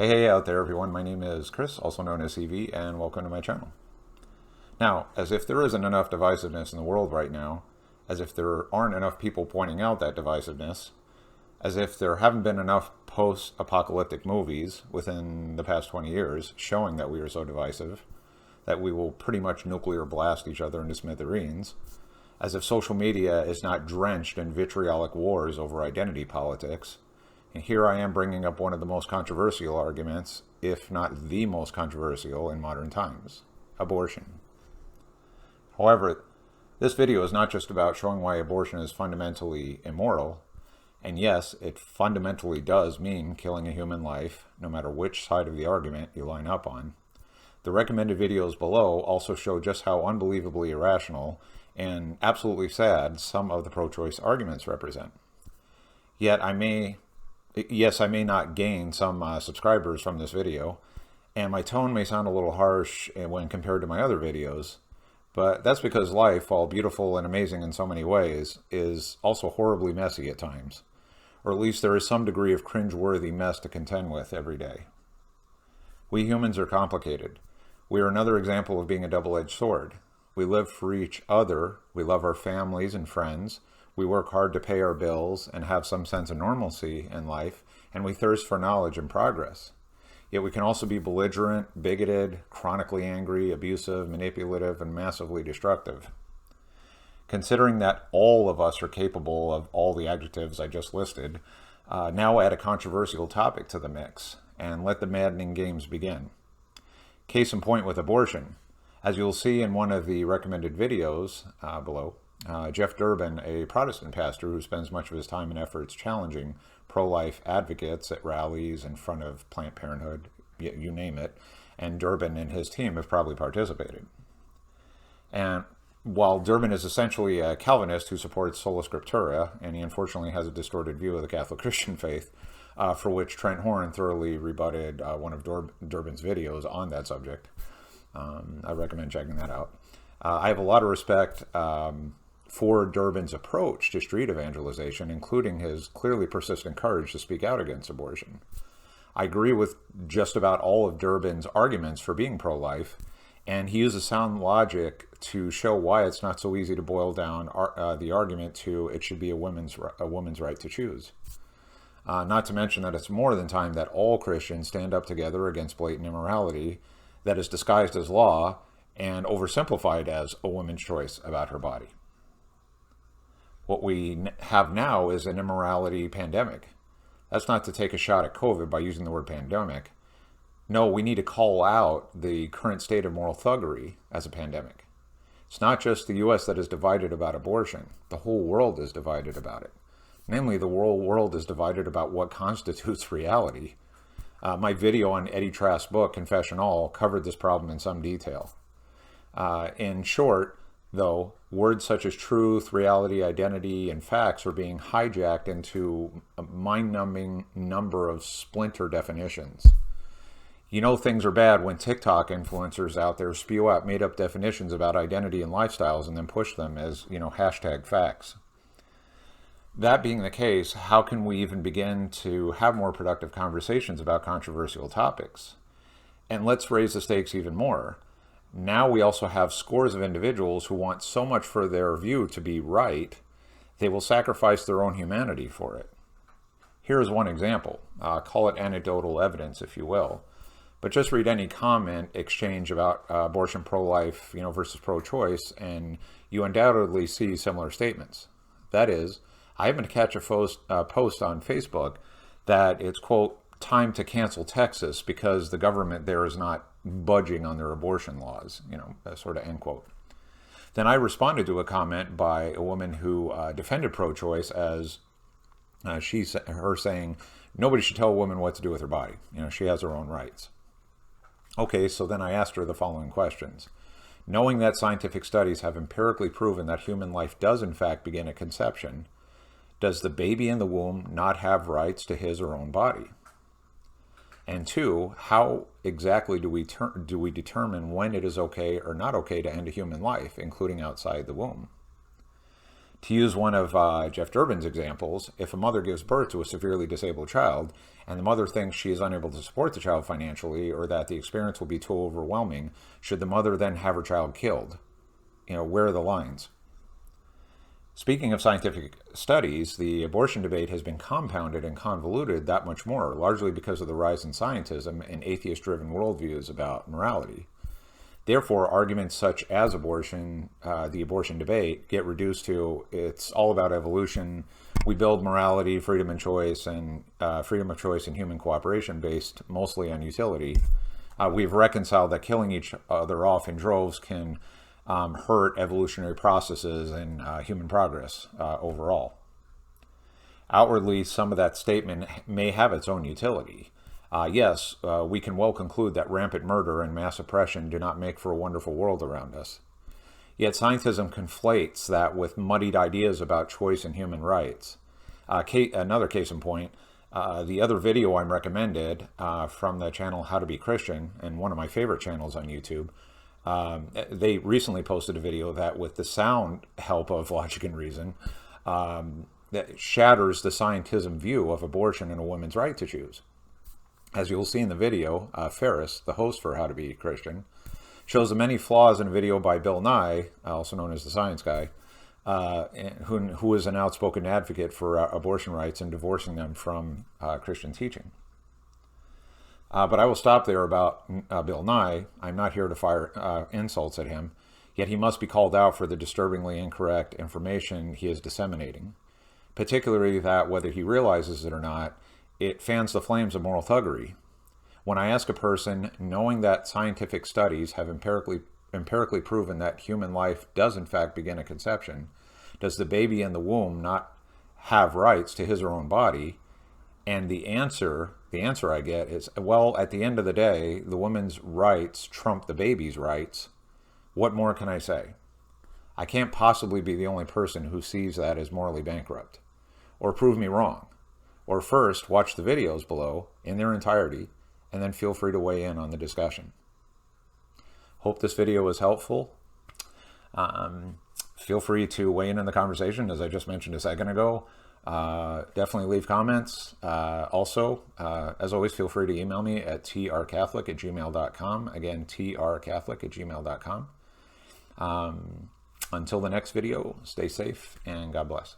Hey out there everyone, my name is Chris, also known as CV, and welcome to my channel. Now, as if there isn't enough divisiveness in the world right now, as if there aren't enough people pointing out that divisiveness, as if there haven't been enough post-apocalyptic movies within the past 20 years showing that we are so divisive, that we will pretty much nuclear blast each other into smithereens, as if social media is not drenched in vitriolic wars over identity politics. And here I am bringing up one of the most controversial arguments, if not the most controversial in modern times: abortion. However, this video is not just about showing why abortion is fundamentally immoral, and yes, it fundamentally does mean killing a human life, no matter which side of the argument you line up on. The recommended videos below also show just how unbelievably irrational and absolutely sad some of the pro-choice arguments represent. Yet I may not gain some subscribers from this video, and my tone may sound a little harsh when compared to my other videos, but that's because life, while beautiful and amazing in so many ways, is also horribly messy at times. Or at least there is some degree of cringe-worthy mess to contend with every day. We humans are complicated. We are another example of being a double-edged sword. We live for each other, we love our families and friends, we work hard to pay our bills and have some sense of normalcy in life, and we thirst for knowledge and progress. Yet we can also be belligerent, bigoted, chronically angry, abusive, manipulative, and massively destructive. Considering that all of us are capable of all the adjectives I just listed, now add a controversial topic to the mix, and let the maddening games begin. Case in point with abortion. As you'll see in one of the recommended videos below, Jeff Durbin, a Protestant pastor who spends much of his time and efforts challenging pro-life advocates at rallies in front of Planned Parenthood, you name it, and Durbin and his team have probably participated. And while Durbin is essentially a Calvinist who supports sola scriptura, and he unfortunately has a distorted view of the Catholic Christian faith, for which Trent Horn thoroughly rebutted one of Durbin's videos on that subject. I recommend checking that out. I have a lot of respect for Durbin's approach to street evangelization, including his clearly persistent courage to speak out against abortion. I agree with just about all of Durbin's arguments for being pro-life, and he uses sound logic to show why it's not so easy to boil down the argument to it should be a woman's right to choose. Not to mention that it's more than time that all Christians stand up together against blatant immorality that is disguised as law and oversimplified as a woman's choice about her body. What we have now is an immorality pandemic. That's not to take a shot at COVID by using the word pandemic. No, we need to call out the current state of moral thuggery as a pandemic. It's not just the US that is divided about abortion. The whole world is divided about it. Namely, the whole world is divided about what constitutes reality. My video on Eddie Trask's book, Confession All, covered this problem in some detail. In short, though, words such as truth, reality, identity, and facts are being hijacked into a mind-numbing number of splinter definitions. You know things are bad when TikTok influencers out there spew out made-up definitions about identity and lifestyles and then push them as, hashtag facts. That being the case, how can we even begin to have more productive conversations about controversial topics? And let's raise the stakes even more. Now we also have scores of individuals who want so much for their view to be right, they will sacrifice their own humanity for it. Here is one example. Call it anecdotal evidence, if you will. But just read any comment exchange about abortion, pro-life, versus pro-choice, and you undoubtedly see similar statements. That is, I happen to catch a post on Facebook that it's, quote, time to cancel Texas because the government there is not budging on their abortion laws, sort of end quote. Then I responded to a comment by a woman who defended pro-choice as her saying, nobody should tell a woman what to do with her body. She has her own rights. Okay, so then I asked her the following questions. Knowing that scientific studies have empirically proven that human life does in fact begin at conception, does the baby in the womb not have rights to his or own body? And two, how exactly do we determine when it is okay or not okay to end a human life, including outside the womb? To use one of Jeff Durbin's examples, if a mother gives birth to a severely disabled child and the mother thinks she is unable to support the child financially or that the experience will be too overwhelming, should the mother then have her child killed? Where are the lines? Speaking of scientific studies, the abortion debate has been compounded and convoluted that much more, largely because of the rise in scientism and atheist-driven worldviews about morality. Therefore, arguments such as abortion, the abortion debate, get reduced to it's all about evolution. We build morality, freedom of choice, and human cooperation based mostly on utility. We've reconciled that killing each other off in droves can hurt evolutionary processes and human progress overall. Outwardly, some of that statement may have its own utility. Yes, we can well conclude that rampant murder and mass oppression do not make for a wonderful world around us. Yet scientism conflates that with muddied ideas about choice and human rights. Another case in point, the other video I'm recommended from the channel How to Be Christian, and one of my favorite channels on YouTube, they recently posted a video that, with the sound help of logic and reason, that shatters the scientism view of abortion and a woman's right to choose. As you'll see in the video, Ferris, the host for How to Be Christian, shows the many flaws in a video by Bill Nye, also known as the Science Guy, who is an outspoken advocate for abortion rights and divorcing them from Christian teaching. But I will stop there about Bill Nye. I'm not here to fire insults at him, yet he must be called out for the disturbingly incorrect information he is disseminating, particularly that, whether he realizes it or not, it fans the flames of moral thuggery. When I ask a person, knowing that scientific studies have empirically proven that human life does in fact begin at conception, does the baby in the womb not have rights to his or own body? And the answer I get is, well, at the end of the day, the woman's rights trump the baby's rights. What more can I say? I can't possibly be the only person who sees that as morally bankrupt. Or prove me wrong. Or first, watch the videos below in their entirety, and then feel free to weigh in on the discussion. Hope this video was helpful. Feel free to weigh in the conversation, as I just mentioned a second ago. Definitely leave comments. Also, as always, feel free to email me at trcatholic@gmail.com. Again, trcatholic@gmail.com. Until the next video, stay safe and God bless.